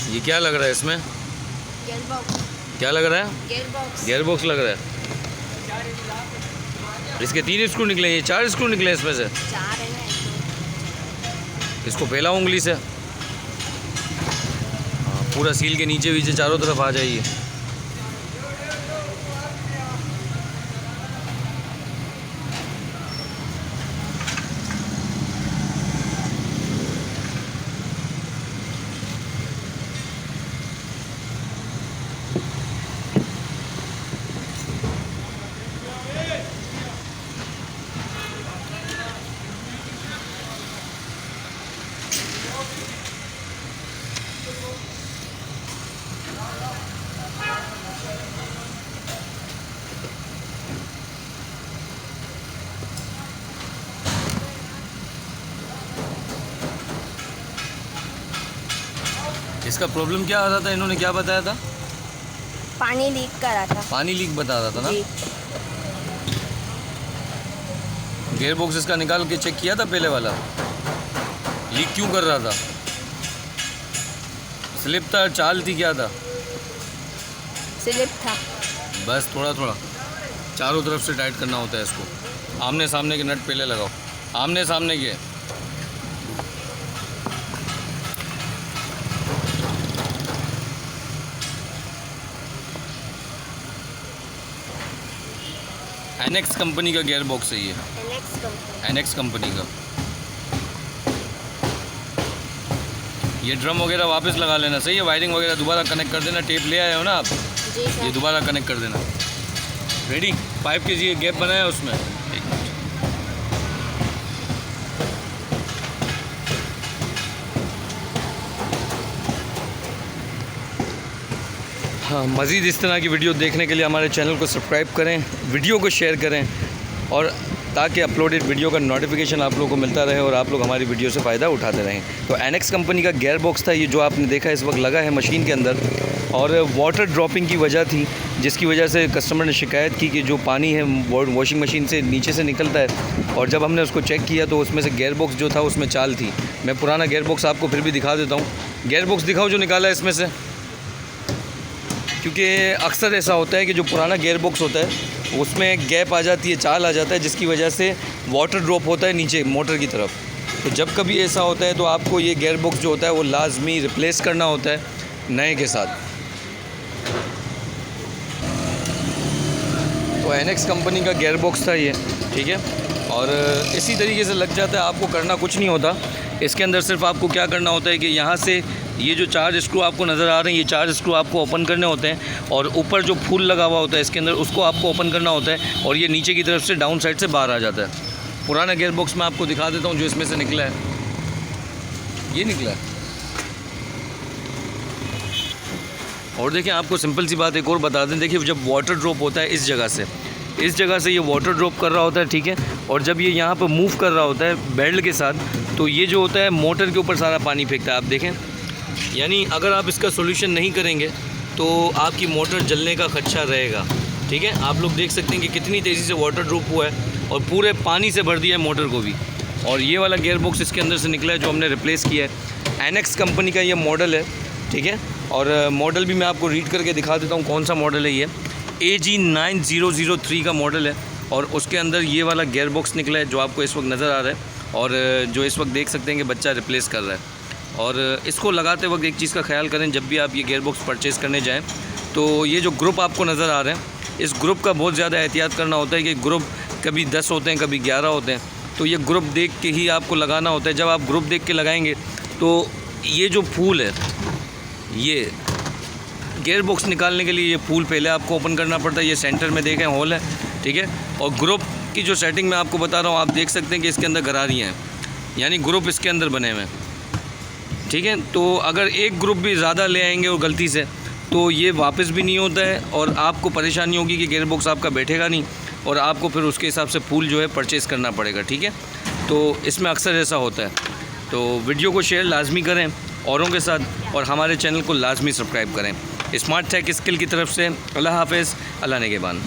ये क्या लग रहा है इसमें? Gear box. क्या लग रहा है? Gear box. गियर बॉक्स लग रहा है। इसके 3 स्क्रू निकले, ये 4 स्क्रू निकले इसमें से। 4 है ना। इसको फैलाओ उंगली से। हाँ, पूरा सील के नीचे वीचे चारों तरफ आ जाइए। इसका प्रॉब्लम क्या आ रहा था? इन्होंने क्या बताया था? पानी लीक कर रहा था। पानी लीक बता रहा था ना। जी। गियर बॉक्स इसका निकाल के चेक किया था पहले वाला? लीक क्यों कर रहा था? स्लिप था, चाल थी, क्या था? स्लिप था। बस थोड़ा थोड़ा चारों तरफ से टाइट करना होता है इसको। आमने सामने के नट पहले लगाओ, आमने सामने के। एनएक्स कंपनी का गियर बॉक्स है ये। एनएक्स कंपनी का। ये ड्रम वगैरह वापस लगा लेना, सही है। वायरिंग वगैरह दोबारा कनेक्ट कर देना। टेप ले आए हो ना आप? जी सर। ये दोबारा कनेक्ट कर देना। रेडी? पाइप के लिए गैप बनाया उसमें। हाँ, मज़ीद इस तरह की वीडियो देखने के लिए हमारे चैनल को सब्सक्राइब करें, वीडियो को शेयर करें, और ताकि अपलोडेड वीडियो का नोटिफिकेशन आप लोगों को मिलता रहे और आप लोग हमारी वीडियो से फ़ायदा उठाते रहें। तो एनएक्स कंपनी का गियर बॉक्स था ये, जो आपने देखा इस वक्त लगा है मशीन के अंदर, और वाटर ड्रॉपिंग की वजह थी, जिसकी वजह से कस्टमर ने शिकायत की कि जो पानी है वॉशिंग मशीन से नीचे से निकलता है, और जब हमने उसको चेक किया तो उसमें से गियर बॉक्स जो था उसमें चाल थी। मैं पुराना गियर बॉक्स आपको फिर भी दिखा देता हूँ। गियर बॉक्स दिखाओ जो निकाला है इसमें से, क्योंकि अक्सर ऐसा होता है कि जो पुराना गियर बॉक्स होता है उसमें गैप आ जाती है, चाल आ जाता है, जिसकी वजह से वाटर ड्रॉप होता है नीचे मोटर की तरफ। तो जब कभी ऐसा होता है तो आपको ये गियर बॉक्स जो होता है वो लाजमी रिप्लेस करना होता है नए के साथ। तो एनएक्स कंपनी का गियर बॉक्स था ये, ठीक है। और इसी तरीके से लग जाता है, आपको करना कुछ नहीं होता। इसके अंदर सिर्फ आपको क्या करना होता है कि यहाँ से ये जो 4 स्क्रू आपको नज़र आ रहे हैं, ये 4 स्क्रू आपको ओपन करने होते हैं, और ऊपर जो फूल लगा हुआ होता है इसके अंदर उसको आपको ओपन करना होता है, और ये नीचे की तरफ से डाउन साइड से बाहर आ जाता है। पुराना गियर बॉक्स मैं आपको दिखा देता हूँ जो इसमें से निकला है। ये निकला है। और देखिए, आपको सिंपल सी बात एक और बता दें। देखिए, जब वाटर ड्रॉप होता है इस जगह से ये वाटर ड्रॉप कर रहा होता है, ठीक है। और जब ये यहाँ पर मूव कर रहा होता है बेल्ट के साथ, तो ये जो होता है मोटर के ऊपर सारा पानी फेंकता है। आप देखें, यानी अगर आप इसका सोल्यूशन नहीं करेंगे तो आपकी मोटर जलने का खदशा रहेगा, ठीक है। आप लोग देख सकते हैं कि कितनी तेज़ी से वाटर ड्रॉप हुआ है और पूरे पानी से भर दिया है मोटर को भी। और ये वाला गियर बॉक्स इसके अंदर से निकला है जो हमने रिप्लेस किया है। एनएक्स कंपनी का ये मॉडल है, ठीक है। और मॉडल भी मैं आपको रीड करके दिखा देता हूँ कौन सा मॉडल है। ये AG9003 का मॉडल है, और उसके अंदर ये वाला गियर बॉक्स निकला है जो आपको इस वक्त नज़र आ रहा है, और जो इस वक्त देख सकते हैं कि बच्चा रिप्लेस कर रहा है। और इसको लगाते वक्त एक चीज़ का ख्याल करें, जब भी आप ये गियर बॉक्स परचेज़ करने जाएं तो ये जो ग्रुप आपको नज़र आ रहे हैं, इस ग्रुप का बहुत ज़्यादा एहतियात करना होता है कि ग्रुप कभी 10 होते हैं, कभी 11 होते हैं। तो ये ग्रुप देख के ही आपको लगाना होता है। जब आप ग्रुप देख के लगाएंगे तो ये जो फूल है, ये गियर बॉक्स निकालने के लिए ये फूल पहले आपको ओपन करना पड़ता है। ये सेंटर में देखें होल है, ठीक है। और ग्रुप की जो सेटिंग मैं आपको बता रहा हूँ, आप देख सकते हैं कि इसके अंदर गरारियाँ हैं, यानी ग्रुप इसके अंदर बने हुए हैं, ठीक है। तो अगर एक ग्रुप भी ज़्यादा ले आएंगे और गलती से, तो ये वापस भी नहीं होता है, और आपको परेशानी होगी कि गियर बॉक्स आपका बैठेगा नहीं, और आपको फिर उसके हिसाब से फूल जो है परचेज़ करना पड़ेगा, ठीक है। तो इसमें अक्सर ऐसा होता है। तो वीडियो को शेयर लाजमी करें औरों के साथ, और हमारे चैनल को लाजमी सब्सक्राइब करें। स्मार्ट टेक स्किल की तरफ से अल्लाह हाफ़िज़, अल्लाह निगहबान।